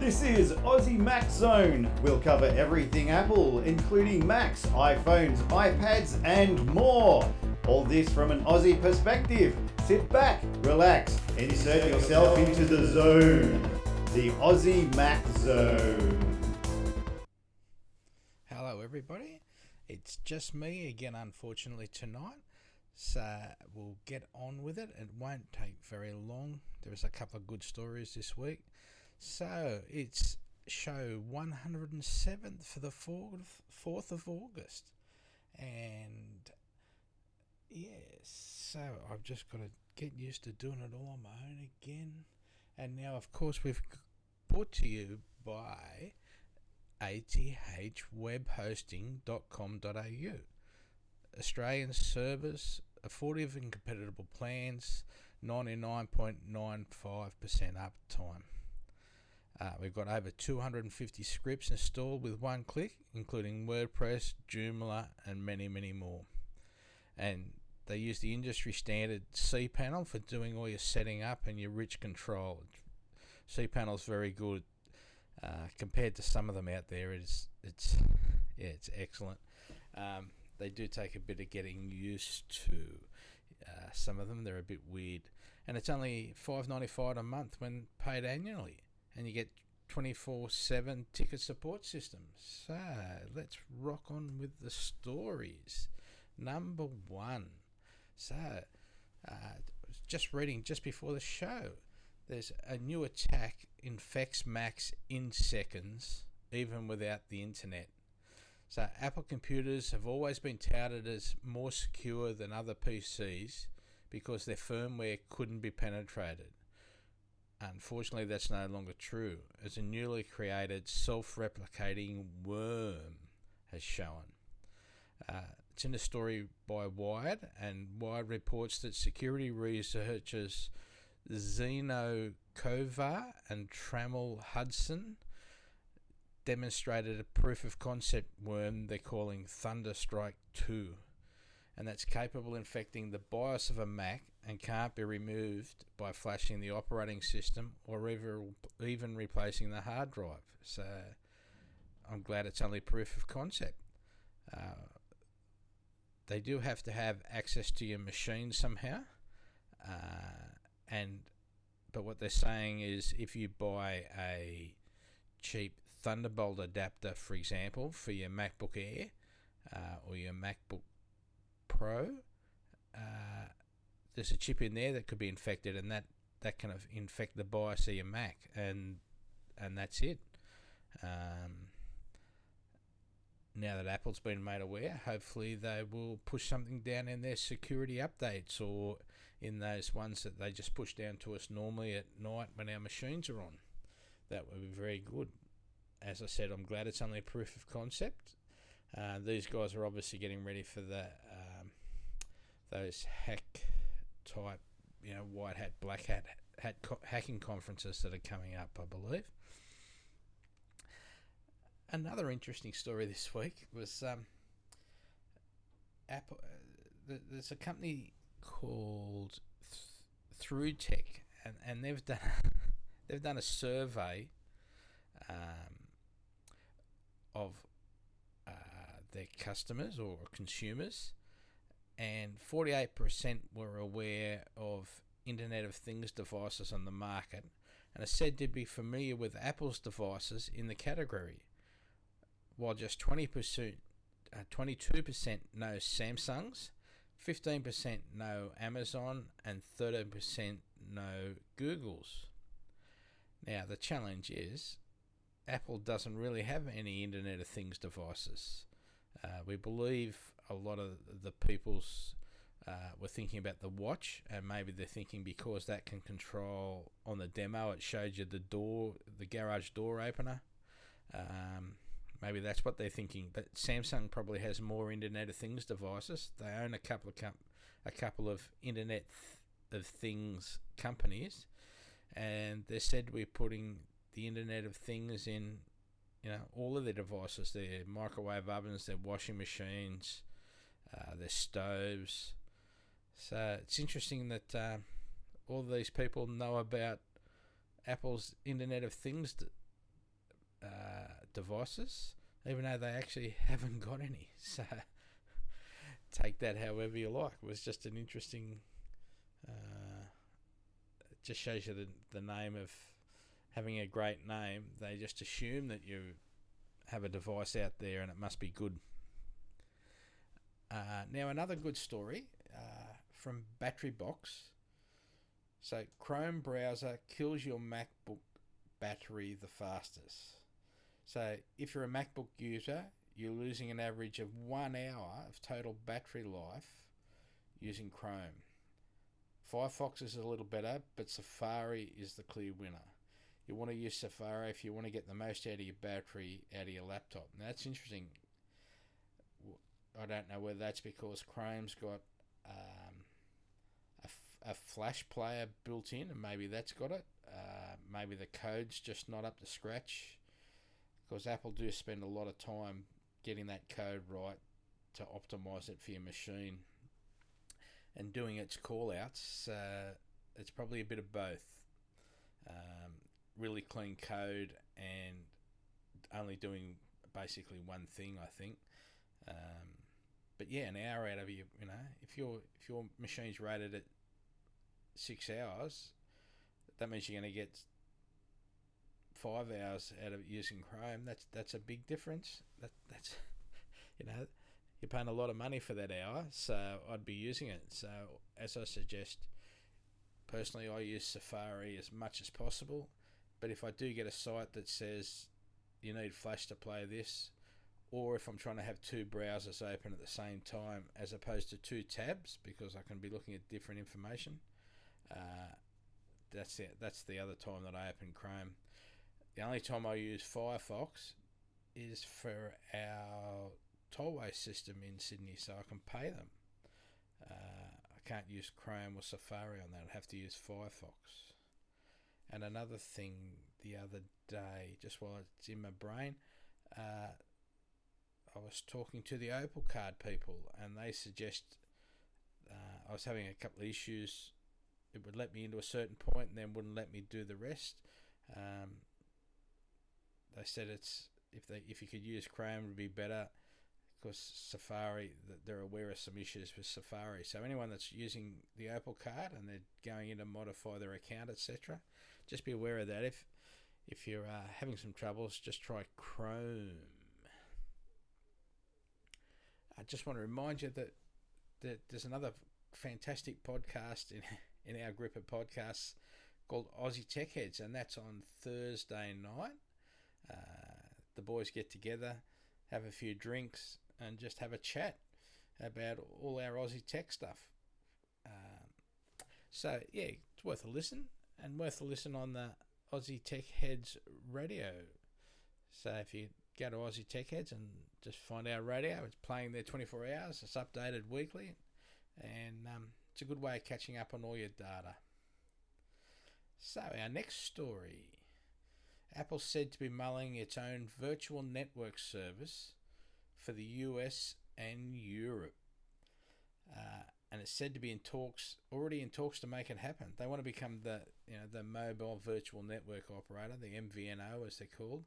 This is Aussie Mac Zone. We'll cover everything Apple, including Macs, iPhones, iPads, and more. All this from an Aussie perspective. Sit back, relax, insert yourself into the zone. The Aussie Mac Zone. Hello everybody, it's just me again unfortunately tonight, so we'll get on with it. It won't take very long. There's a couple of good stories this week. So it's show 107 for the 4th of August, and yes, so I've just got to get used to doing it all on my own again. And now of course we've brought to you by athwebhosting.com.au. Australian service, affordable and compatible plans, 99.95% uptime. We've got over 250 scripts installed with one click, including WordPress, Joomla, and many, many more. And they use the industry standard cPanel for doing all your setting up and your rich control. cPanel is very good. Compared to some of them out there, it's excellent. They do take a bit of getting used to. Some of them, they're a bit weird, and it's only $5.95 a month when paid annually, and you get 24/7 ticket support systems. So let's rock on with the stories. Number one. So just reading just before the show. There's a new attack infects Macs in seconds, even without the internet. So Apple computers have always been touted as more secure than other PCs because their firmware couldn't be penetrated. Unfortunately, that's no longer true, as a newly created self-replicating worm has shown. It's in a story by Wired, and Wired reports that security researchers Zeno Kovar and Trammell Hudson demonstrated a proof of concept worm they're calling Thunderstrike 2, and that's capable of infecting the BIOS of a Mac and can't be removed by flashing the operating system or even replacing the hard drive. So I'm glad it's only proof of concept. They do have to have access to your machine somehow. But what they're saying is if you buy a cheap Thunderbolt adapter, for example, for your MacBook Air or your MacBook Pro, there's a chip in there that could be infected, and that can infect the BIOS of your Mac, and that's it. Now that Apple's been made aware, hopefully they will push something down in their security updates or in those ones that they just push down to us normally at night when our machines are on. That would be very good. As I said, I'm glad it's only a proof of concept. These guys are obviously getting ready for the those hack type, white hat, black hat hacking conferences that are coming up, I believe. Another interesting story this week was Apple. There's a company called Through Tech, and they've done a survey of their customers or consumers, and 48% were aware of Internet of Things devices on the market, and are said to be familiar with Apple's devices in the category, while just 22% know Samsung's, 15% know Amazon, and 13% know Google's. Now, the challenge is Apple doesn't really have any Internet of Things devices. We believe a lot of the people's were thinking about the watch, and maybe they're thinking because that can control on the demo, it showed you the garage door opener. Maybe that's what they're thinking. But Samsung probably has more Internet of Things devices. They own a couple of Internet of Things companies, and they said we're putting the Internet of Things in, all of their devices. Their microwave ovens, their washing machines, their stoves. So it's interesting that all these people know about Apple's Internet of Things devices, even though they actually haven't got any. So take that however you like. It was just an interesting. It just shows you the name of having a great name. They just assume that you have a device out there and it must be good. Now another good story from Battery Box. So Chrome browser kills your MacBook battery the fastest. So if you're a MacBook user, you're losing an average of 1 hour of total battery life using Chrome. Firefox is a little better, but Safari is the clear winner. You want to use Safari if you want to get the most out of your battery, out of your laptop. Now that's interesting. I don't know whether that's because Chrome's got a flash player built in, and maybe that's got it. Maybe the code's just not up to scratch, because Apple do spend a lot of time getting that code right to optimize it for your machine and doing its call-outs. It's probably a bit of both. Really clean code and only doing basically one thing, I think. But yeah, an hour out of if your machine's rated at 6 hours, that means you're going to get 5 hours out of using Chrome. That's a big difference. That's you're paying a lot of money for that hour, so I'd be using it. So as I suggest, personally, I use Safari as much as possible. But if I do get a site that says you need Flash to play this, or if I'm trying to have two browsers open at the same time as opposed to two tabs, because I can be looking at different information, that's the other time that I open Chrome. The only time I use Firefox is for our tollway system in Sydney, so I can pay them. I can't use Chrome or Safari on that. I'd have to use Firefox. And another thing the other day, just while it's in my brain, I was talking to the Opal Card people, and they suggest I was having a couple of issues. It would let me into a certain point and then wouldn't let me do the rest. They said if you could use Chrome, it would be better, because Safari, they're aware of some issues with Safari. So anyone that's using the Opal Card and they're going in to modify their account, etc., just be aware of that. If you're having some troubles, just try Chrome. I just want to remind you that there's another fantastic podcast in our group of podcasts called Aussie Tech Heads, and that's on Thursday night. The boys get together, have a few drinks, and just have a chat about all our Aussie tech stuff. So yeah, it's worth a listen, and worth a listen on the Aussie Tech Heads radio. So if you go to Aussie Tech Heads and just find our radio, it's playing there 24 hours. It's updated weekly, and it's a good way of catching up on all your data. So our next story. Apple's said to be mulling its own virtual network service for the US and Europe. And it's said to be already in talks to make it happen. They want to become the mobile virtual network operator, the MVNO as they're called.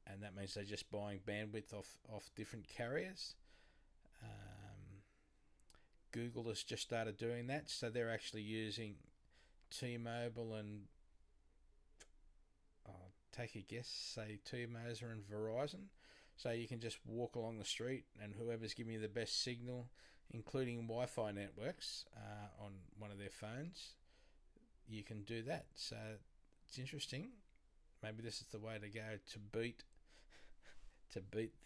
And that means they're just buying bandwidth off different carriers. Google has just started doing that, so they're actually using T-Mobile and take a guess, say T-Mobile and Verizon. So you can just walk along the street and whoever's giving you the best signal, including Wi-Fi networks on one of their phones, you can do that. So it's interesting. Maybe this is the way to go to beat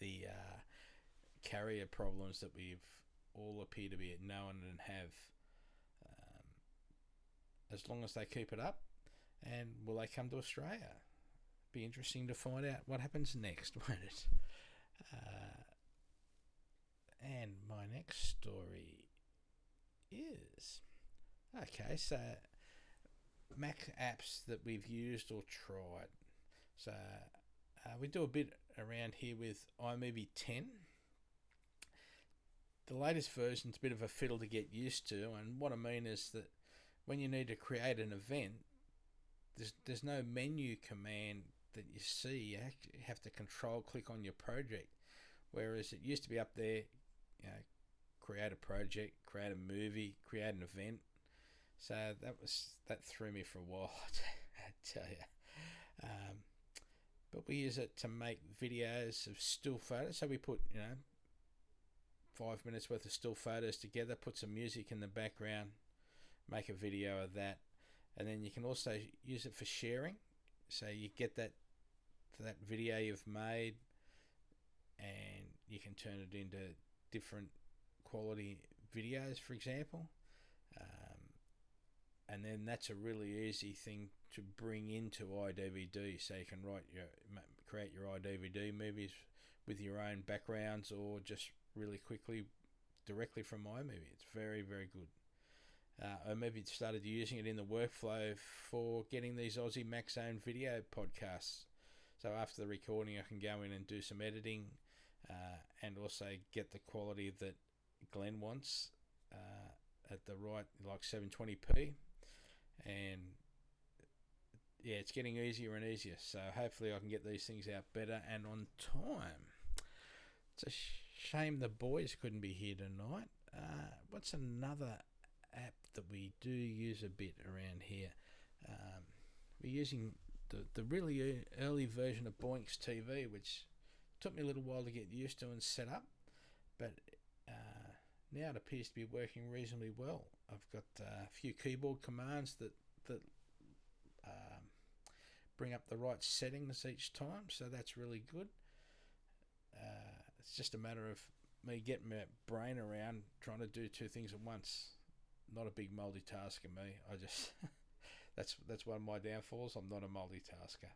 the carrier problems that we've all appear to be known and have. As long as they keep it up, and will they come to Australia? Be interesting to find out what happens next, won't it? And my next story is so Mac apps that we've used or tried. So we do a bit around here with iMovie 10. The latest version's a bit of a fiddle to get used to, and what I mean is that when you need to create an event, there's no menu command that you see. You have to control click on your project, whereas it used to be up there, create a project, create a movie, create an event. So that threw me for a while, I tell you. But we use it to make videos of still photos. So we put 5 minutes worth of still photos together, put some music in the background, make a video of that, and then you can also use it for sharing. So you get that video you've made, and you can turn it into different quality videos, for example. And then that's a really easy thing to bring into iDVD. So you can create your iDVD movies with your own backgrounds, or just really quickly directly from iMovie. It's very, very good. I maybe started using it in the workflow for getting these Aussie Mac Zone video podcasts. So after the recording, I can go in and do some editing, and also get the quality that Glenn wants at the right, like 720p. And yeah, it's getting easier and easier. So hopefully I can get these things out better and on time. It's a shame the boys couldn't be here tonight. What's another app that we do use a bit around here? We're using the really early version of Boinks TV, which took me a little while to get used to and set up, but now it appears to be working reasonably well. I've got a few keyboard commands that bring up the right settings each time, so that's really good. It's just a matter of me getting my brain around trying to do two things at once. Not a big multitasker, me. I just that's one of my downfalls. I'm not a multitasker.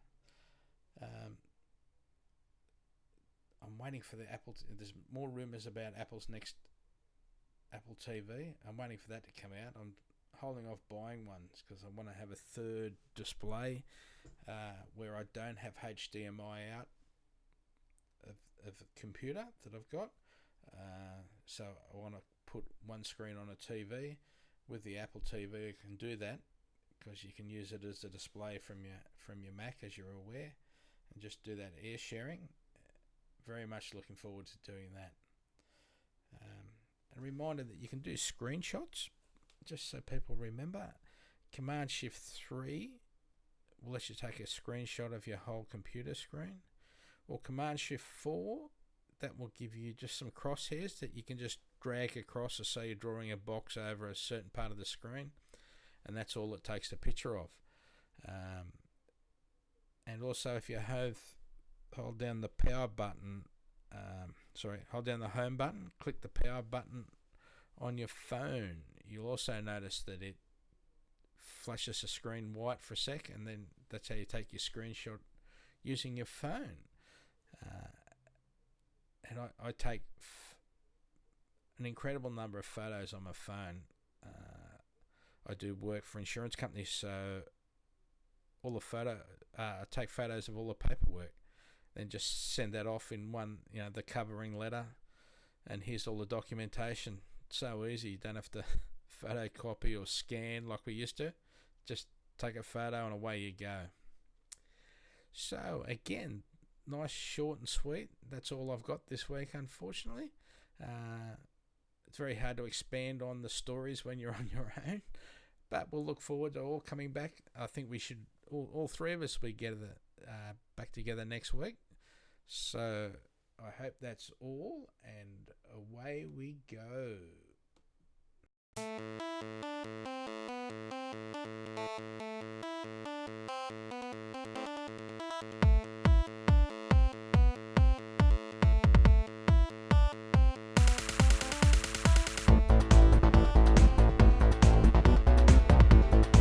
I'm waiting for the Apple. There's more rumors about Apple's next Apple TV. I'm waiting for that to come out. I'm holding off buying ones because I want to have a third display where I don't have HDMI out of a computer that I've got. So I want to put one screen on a TV. With the Apple TV, you can do that because you can use it as a display from your Mac, as you're aware, and just do that air sharing. Very much looking forward to doing that. A reminder that you can do screenshots, just so people remember. Command Shift 3 will let you take a screenshot of your whole computer screen, or Command Shift 4, that will give you just some crosshairs that you can just drag across, or say you're drawing a box over a certain part of the screen, and that's all it takes a picture of. And also, if you hold down the power button, hold down the home button, click the power button on your phone, you'll also notice that it flashes the screen white for a sec, and then that's how you take your screenshot using your phone. And I take an incredible number of photos on my phone. I do work for insurance companies, so all the I take photos of all the paperwork, then just send that off in one, the covering letter, and here's all the documentation. So easy. You don't have to photocopy or scan like we used to. Just take a photo and away you go. So again, nice, short and sweet. That's all I've got this week, unfortunately. It's very hard to expand on the stories when you're on your own, but we'll look forward to all coming back. I think we should, all three of us, back together next week. So I hope that's all, and away we go.